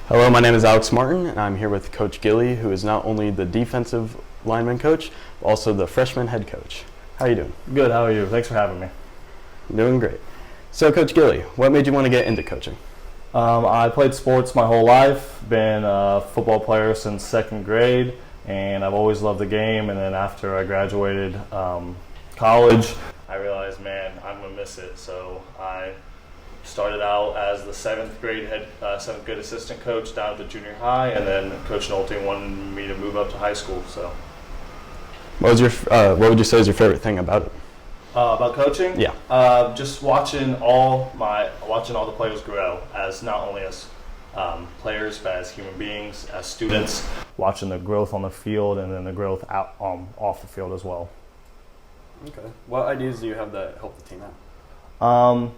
Hello, my name is Alex Martin, and I'm here with Coach Gilley, who is not only the defensive lineman coach, but also the freshman head coach. How are you doing? Good, how are you? Thanks for having me. Doing great. So, Coach Gilley, what made you want to get into coaching? I played sports my whole life, been a football player since second grade, and I've always loved the game. And then after I graduated college, I realized, man, I'm going to miss it. So I started out as the seventh grade assistant coach down to junior high, and then Coach Nolte wanted me to move up to high school. So, What would you say is your favorite thing about it? about coaching? Yeah. Just watching all the players grow, as not only as players, but as human beings, as students. Watching the growth on the field and then the growth out off the field as well. Okay. What ideas do you have that help the team out?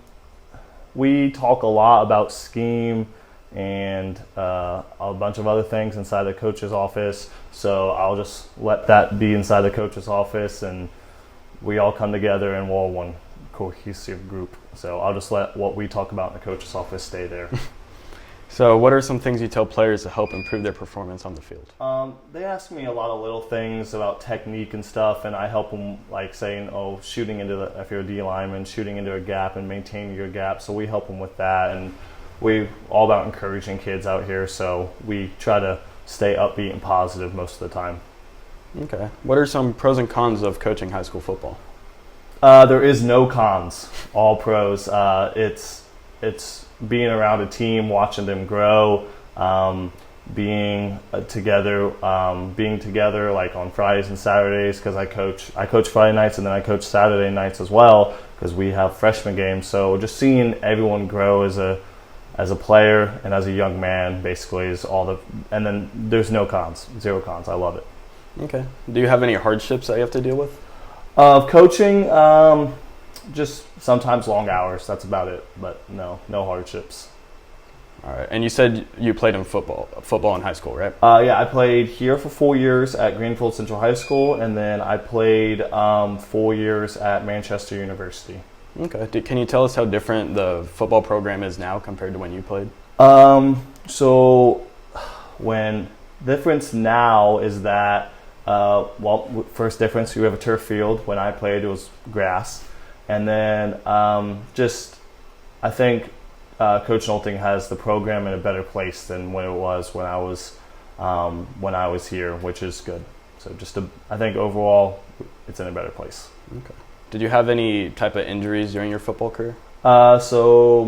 We talk a lot about scheme and a bunch of other things inside the coach's office. So I'll just let that be inside the coach's office, and we all come together and we're all one cohesive group. So I'll just let what we talk about in the coach's office stay there. So, what are some things you tell players to help improve their performance on the field? They ask me a lot of little things about technique and stuff, and I help them, like saying, shooting into if you're a D lineman, shooting into a gap and maintaining your gap. So we help them with that, and we all about encouraging kids out here. So we try to stay upbeat and positive most of the time. Okay. What are some pros and cons of coaching high school football? There is no cons. All pros. It's being around a team, watching them grow, being together like on Fridays and Saturdays, because I coach Friday nights and then I coach Saturday nights as well because we have freshman games. So just seeing everyone grow as a player and as a young man basically is and then there's no cons, zero cons. I love it. Okay. Do you have any hardships that you have to deal with? Coaching, just sometimes long hours. That's about it. But no hardships. All right. And you said you played in football in high school, right? Yeah, I played here for 4 years at Greenfield Central High School, and then I played 4 years at Manchester University. Okay. Can you tell us how different the football program is now compared to when you played? So when difference now is that, first difference, you have a turf field. When I played, it was grass. And then I think Coach Nolte has the program in a better place than when it was when I was here, which is good. So I think overall it's in a better place. Okay. Did you have any type of injuries during your football career? So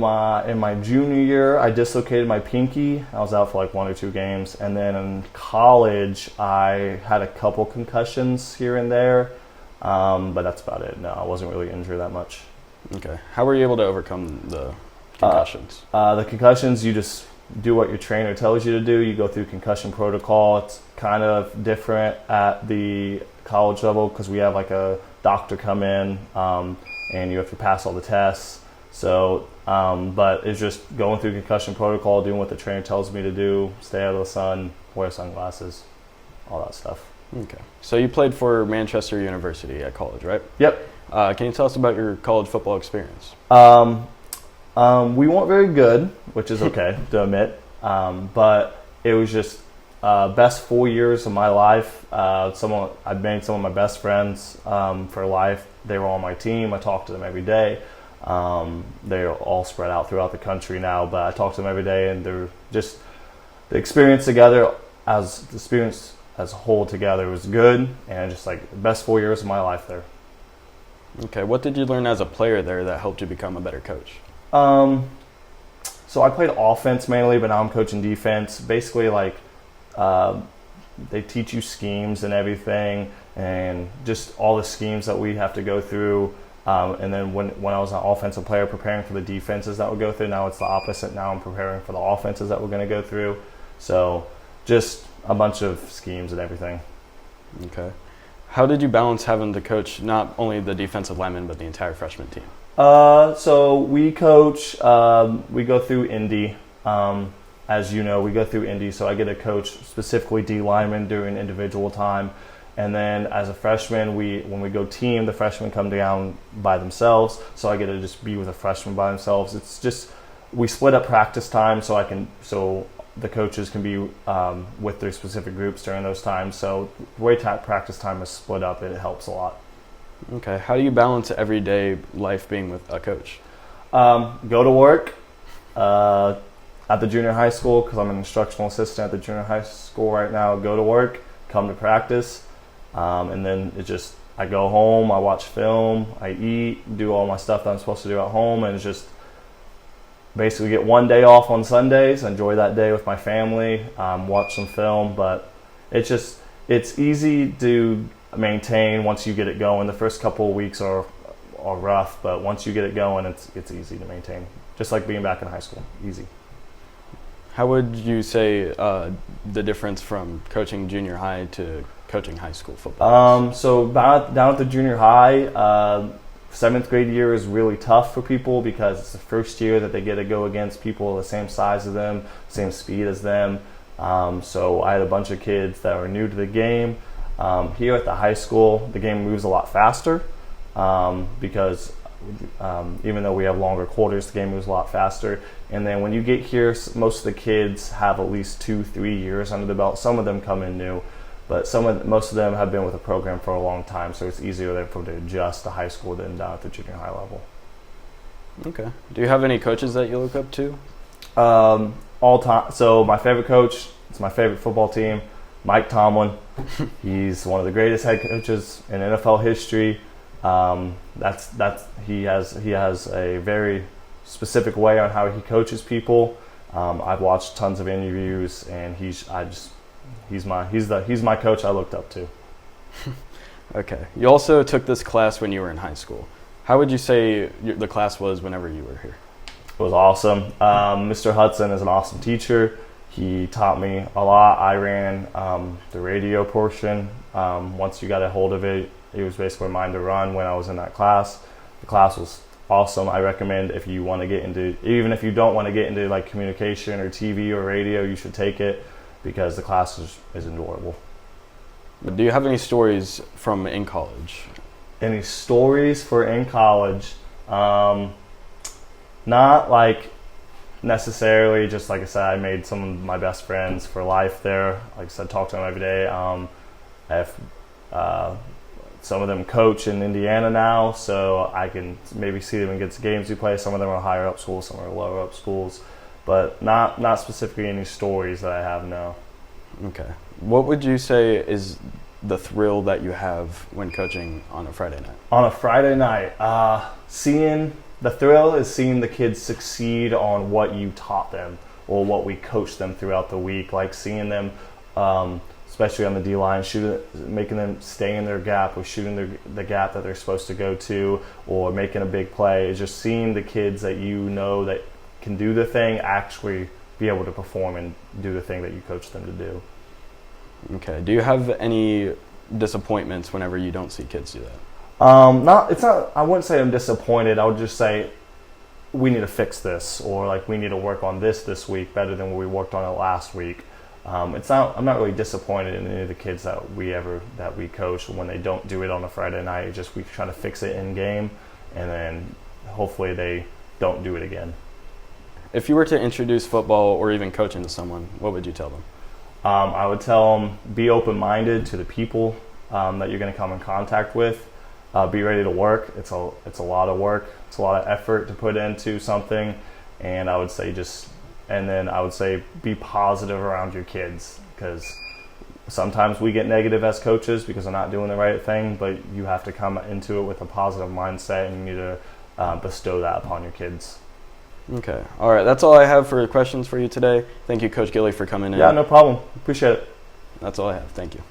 in my junior year, I dislocated my pinky. I was out for like 1 or 2 games, and then in college, I had a couple concussions here and there. But that's about it. No, I wasn't really injured that much. Okay. How were you able to overcome the concussions? The concussions, you just do what your trainer tells you to do. You go through concussion protocol. It's kind of different at the college level because we have like a doctor come in and you have to pass all the tests. So, but it's just going through concussion protocol, doing what the trainer tells me to do, stay out of the sun, wear sunglasses, all that stuff. Okay. So you played for Manchester University at college, right? Yep. Can you tell us about your college football experience? We weren't very good, which is okay to admit, but it was just best 4 years of my life. I've made some of my best friends for life. They were on my team. I talk to them every day. They're all spread out throughout the country now, but I talk to them every day, and they're just the experience together as a whole together was good, and just like the best 4 years of my life there. Okay, what did you learn as a player there that helped you become a better coach? So I played offense mainly, but now I'm coaching defense. Basically, like they teach you schemes and everything, and just all the schemes that we have to go through. And then when I was an offensive player preparing for the defenses that would go through, now it's the opposite. Now I'm preparing for the offenses that we're going to go through. So just a bunch of schemes and everything. Okay. How did you balance having to coach not only the defensive linemen, but the entire freshman team? So we coach, we go through Indy. As you know, we go through Indy, so I get to coach specifically D linemen during individual time. And then as a freshman, when we go team, the freshmen come down by themselves, so I get to just be with a freshman by themselves. It's just, we split up practice time so the coaches can be with their specific groups during those times. So the way practice time is split up, it helps a lot. Okay. How do you balance everyday life being with a coach? Go to work at the junior high school, because I'm an instructional assistant at the junior high school right now. Go to work, come to practice, and then I go home, I watch film, I eat, do all my stuff that I'm supposed to do at home, and it's just basically get one day off on Sundays, enjoy that day with my family, watch some film. But it's easy to maintain once you get it going. The first couple of weeks are rough, but once you get it going, it's easy to maintain. Just like being back in high school, easy. How would you say the difference from coaching junior high to coaching high school football? So down at the junior high, 7th grade year is really tough for people because it's the first year that they get to go against people the same size as them, same speed as them. So I had a bunch of kids that were new to the game. Here at the high school, the game moves a lot faster because even though we have longer quarters, the game moves a lot faster. And then when you get here, most of the kids have at least 2-3 years under the belt. Some of them come in new, but most of them have been with the program for a long time, so it's easier for them to adjust to high school than down at the junior high level. Okay. Do you have any coaches that you look up to? All time. So my favorite coach, it's my favorite football team, Mike Tomlin. He's one of the greatest head coaches in NFL history. He has a very specific way on how he coaches people. I've watched tons of interviews, and he's my coach I looked up to. Okay. You also took this class when you were in high school. How would you say the class was whenever you were here? It was awesome. Mr. Hudson is an awesome teacher. He taught me a lot. I ran the radio portion. Once you got a hold of it, it was basically mine to run when I was in that class. The class was awesome. I recommend if you want to get into, even if you don't want to get into like communication or TV or radio, you should take it because the class is enjoyable. Do you have any stories from in college? Any stories for in college? Not like necessarily, just like I said, I made some of my best friends for life there. Like I said, talk to them every day. I have some of them coach in Indiana now, so I can maybe see them and get to games we play. Some of them are higher up schools, some are lower up schools, but not specifically any stories that I have now. Okay. What would you say is the thrill that you have when coaching on a Friday night? On a Friday night, the thrill is seeing the kids succeed on what you taught them or what we coached them throughout the week, like seeing them especially on the D-line, making them stay in their gap or shooting the gap that they're supposed to go to, or making a big play. Is just seeing the kids that you know that can do the thing actually be able to perform and do the thing that you coach them to do. Okay. Do you have any disappointments whenever you don't see kids do that? I wouldn't say I'm disappointed. I would just say we need to fix this, or like we need to work on this week better than we worked on it last week. I'm not really disappointed in any of the kids that we coach when they don't do it on a Friday night. It's just we try to fix it in game, and then hopefully they don't do it again. If you were to introduce football or even coaching to someone, what would you tell them? I would tell them be open-minded to the people that you're going to come in contact with. Be ready to work. It's a lot of work. It's a lot of effort to put into something, and I would say be positive around your kids, because sometimes we get negative as coaches because they're not doing the right thing, but you have to come into it with a positive mindset, and you need to bestow that upon your kids. Okay. All right. That's all I have for questions for you today. Thank you, Coach Gilley, for coming in. Yeah, no problem. Appreciate it. That's all I have. Thank you.